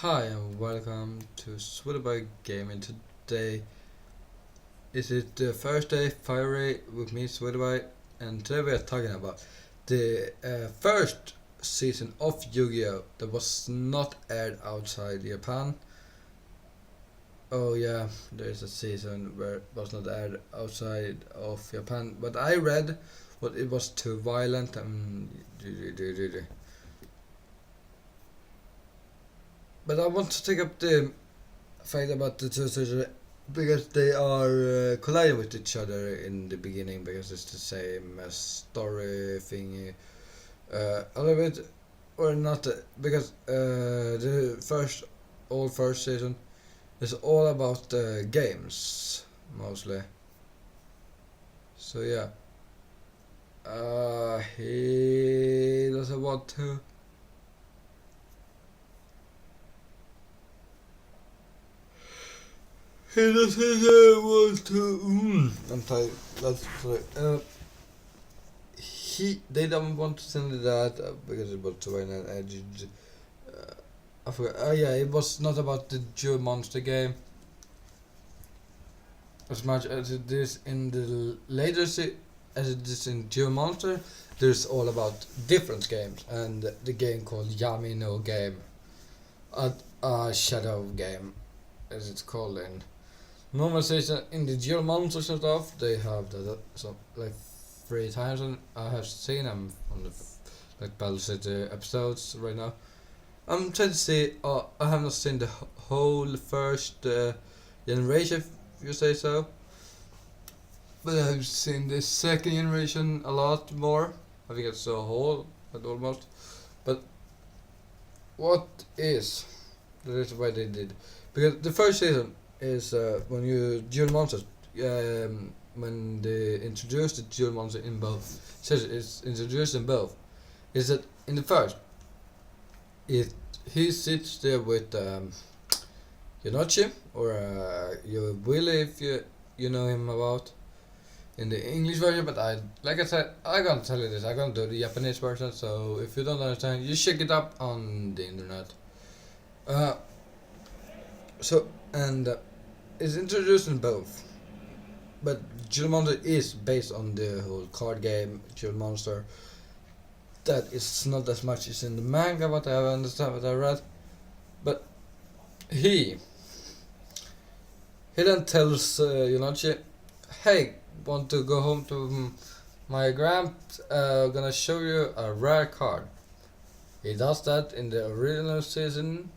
Hi and welcome to Swedenboy Gaming. Today is it the first day Fiery with me, Swedenboy, and today we are talking about the first season of Yu-Gi-Oh! That was not aired outside Japan. Oh yeah, there is a season where it was not aired outside of Japan, but I read what it was too violent and but I want to take up the fact about the two seasons because they are colliding with each other in the beginning because it's the same story thingy. A little bit, or not, because the first season is all about games mostly. So yeah, he doesn't want to. He doesn't want to. I'm tired. That's sorry. They don't want to send that because it was too violent. I forgot. Oh yeah, it was not about the Joe Monster game as much as it is in the later as it is in Joe Monster. There's all about different games, and the game called Yami no Game, a shadow game, as it's called in normal season. In the Joe Monsters and stuff, they have that so like 3 times, and I have seen them on the like Battle City episodes right now. I'm trying to see. I have not seen the whole first generation, if you say so. But I've seen the second generation a lot more. I think it's a whole, but almost. But what is the reason why they did? Because the first season is when you dual monsters. When they introduced the dual monster in both, says it's introduced in both. Is that in the first? He sits there with Yonochi or Willy, if you know him about in the English version. But like I said, I'm gonna tell you this. I'm gonna do the Japanese version. So if you don't understand, you check it up on the internet. It's introduced in both. But Jewel Monster is based on the whole card game Jewel Monster. That is not as much as in the manga, what I understand, what I read. But he then tells Yonochi, hey, want to go home to my grand, gonna show you a rare card. He does that in the original season.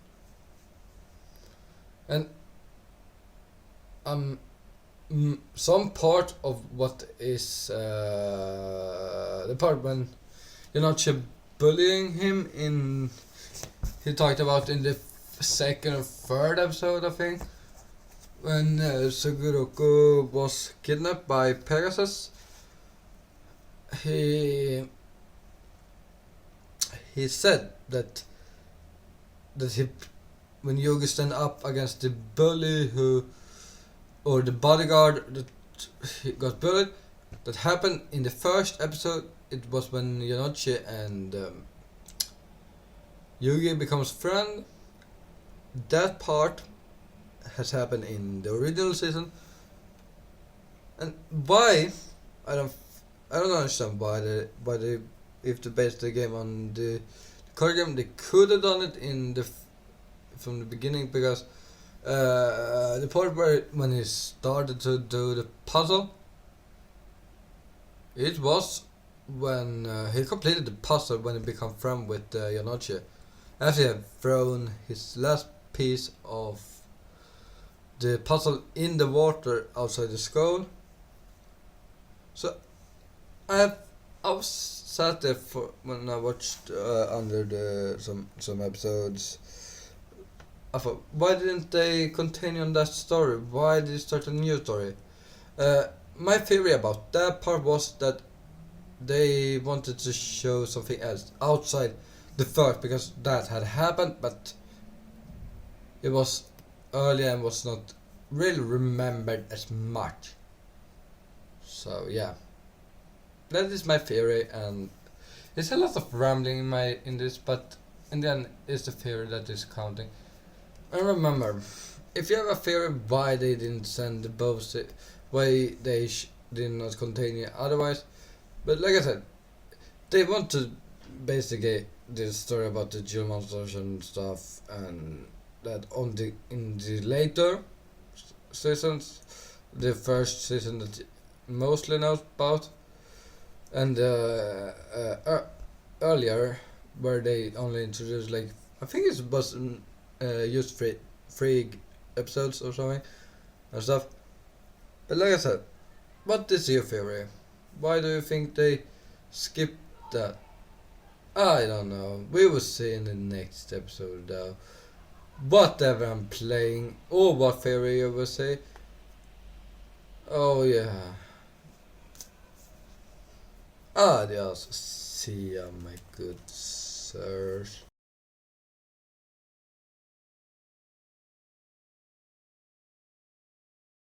And some part of what is the part when you're not bullying him in, he talked about in the second or third episode, I think, when Suguroku was kidnapped by Pegasus. He said that he, when Yogi stand up against the bully or the bodyguard that he got bullied, that happened in the first episode. It was when Yonochi and Yugi becomes friend. That part has happened in the original season. And why? I don't understand why they if they based the game on the card game, they could have done it in from the beginning, because the part where when he started to do the puzzle, it was when he completed the puzzle when he became friend with Yonochi, after he had thrown his last piece of the puzzle in the water outside the skull. So I was sat there for when I watched under the some episodes. I thought, why didn't they continue on that story? Why did they start a new story? My theory about that part was that they wanted to show something else outside the first, because that had happened, but it was early and was not really remembered as much. So yeah, that is my theory, and there's a lot of rambling in this, but in the end, it's the theory that is counting. And remember, if you have a theory why they didn't send the both, why they did not continue otherwise, but like I said, they want to basically this story about the Jill monsters and stuff, and that on the in the later seasons, the first season that mostly knows about, and earlier where they only introduced like I think it was just three episodes or something and stuff. But like I said, what is your theory? Why do you think they skipped that? I don't know. We will see in the next episode though. Whatever I'm playing or what theory you will say. Oh yeah. Adios. See ya, my good sirs.